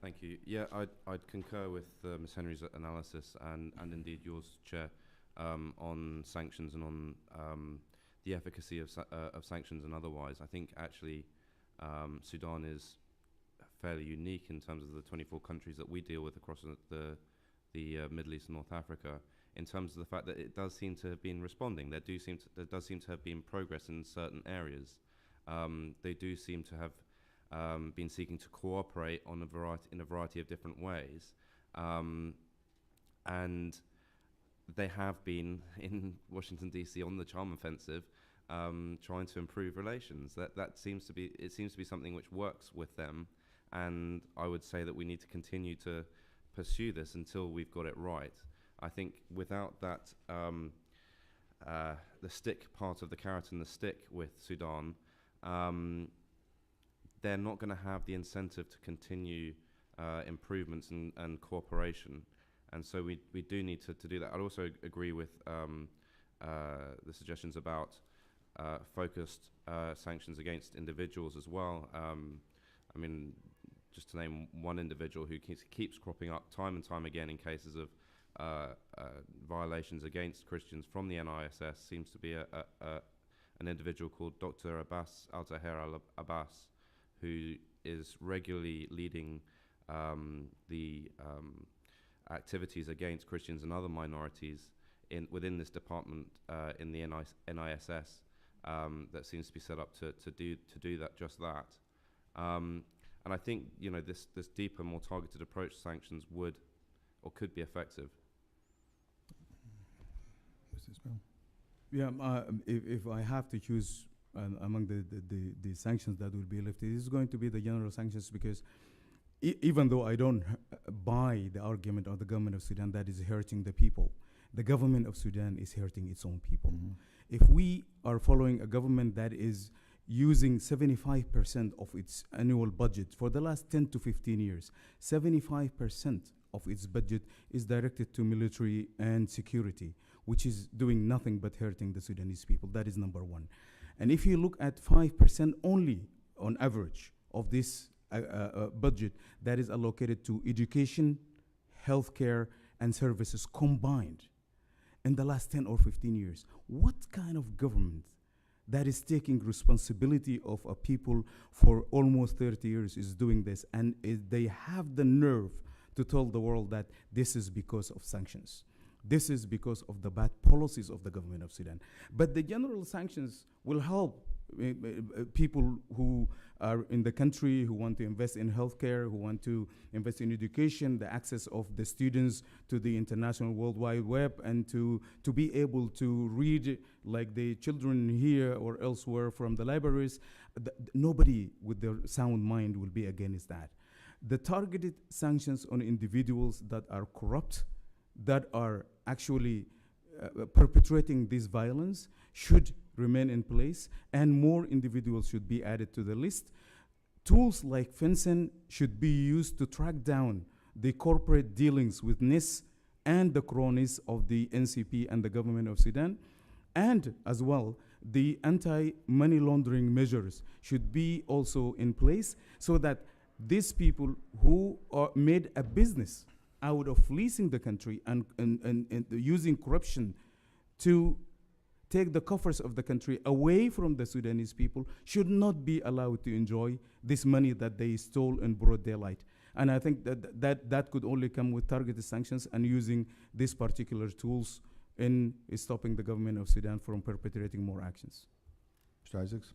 Thank you. Yeah, I'd concur with Ms. Henry's analysis and indeed yours, Chair, on sanctions and on the efficacy of sanctions and otherwise. I think actually Sudan is fairly unique in terms of the 24 countries that we deal with across the Middle East and North Africa, in terms of the fact that it does seem to have been responding. There does seem to have been progress in certain areas. They do seem to have been seeking to cooperate in a variety of different ways, and they have been in Washington D.C. on the charm offensive, trying to improve relations. That seems to be something which works with them, and I would say that we need to continue to pursue this until we've got it right. I think without that, the stick part of the carrot and the stick with Sudan, they're not going to have the incentive to continue improvements and cooperation. And so we do need to do that. I'd also agree with the suggestions about focused sanctions against individuals as well. I mean, just to name one individual who keeps cropping up time and time again in cases of violations against Christians from the NISS seems to be an individual called Dr. Abbas Al-Tahir al-Abbas, who is regularly leading the activities against Christians and other minorities within this department in the NISS that seems to be set up to do that, just that. And I think this deeper, more targeted approach to sanctions would or could be effective. Mr. Ismail? Yeah, if I have to choose among the sanctions that will be lifted, it's going to be the general sanctions, because even though I don't buy the argument of the government of Sudan that is hurting the people, the government of Sudan is hurting its own people. Mm-hmm. If we are following a government that is using 75% of its annual budget for the last 10 to 15 years, 75% of its budget is directed to military and security, which is doing nothing but hurting the Sudanese people. That is number one. And if you look at 5% only on average of this budget that is allocated to education, healthcare, and services combined in the last 10 or 15 years, what kind of government that is taking responsibility of a people for almost 30 years is doing this? And they have the nerve to tell the world that this is because of sanctions. This is because of the bad policies of the government of Sudan. But the general sanctions will help people who are in the country, who want to invest in healthcare, who want to invest in education, the access of the students to the international World Wide Web, and to be able to read like the children here or elsewhere from the libraries. Nobody with their sound mind will be against that. The targeted sanctions on individuals that are corrupt, that are actually perpetrating this violence, should remain in place, and more individuals should be added to the list. Tools like fencing should be used to track down the corporate dealings with NIS and the cronies of the NCP and the government of Sudan. And as well, the anti-money laundering measures should be also in place, so that these people who are made a business out of leasing the country and using corruption to take the coffers of the country away from the Sudanese people should not be allowed to enjoy this money that they stole in broad daylight. And I think that could only come with targeted sanctions and using these particular tools in stopping the government of Sudan from perpetrating more actions. Mr. Isaacs?